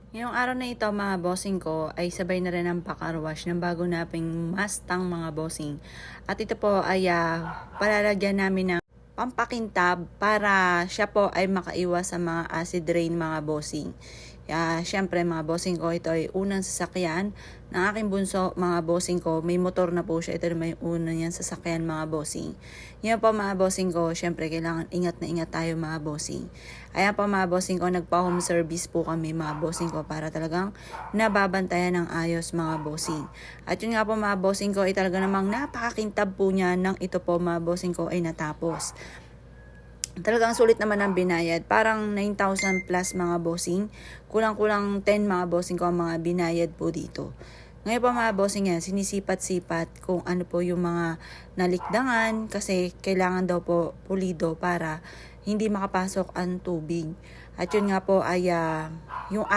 Ngayong araw na ito mga bossing ko ay sabay na rin ang pakarwash ng bago naping Mustang mga bossing. At ito po ay palalagyan namin ng pampakintab para siya po ay makaiwas sa mga acid rain mga bossing. Syempre mga bossing ko, ito ay unang sasakyan ng aking bunso mga bossing ko. May motor na po siya. Ito naman yung unang yan sasakyan mga bossing. Yan po mga bossing ko, syempre kailangan ingat na ingat tayo mga bossing. Ayan po mga bossing ko, nagpa-home service po kami mga bossing ko para talagang nababantayan ng ayos mga bossing. At yun nga po mga bossing ko, ay talaga namang napakakintab po niya nang ito po mga bossing ko ay natapos. Talagang sulit naman ang binayad. Parang 9,000 plus mga bossing. Kulang-kulang 10 mga bossing ko ang mga binayad po dito. Ngayon pa mga bossing yan, sinisipat-sipat kung ano po yung mga nalikdangan kasi kailangan daw po pulido para hindi makapasok ang tubig. At yun nga po ay yung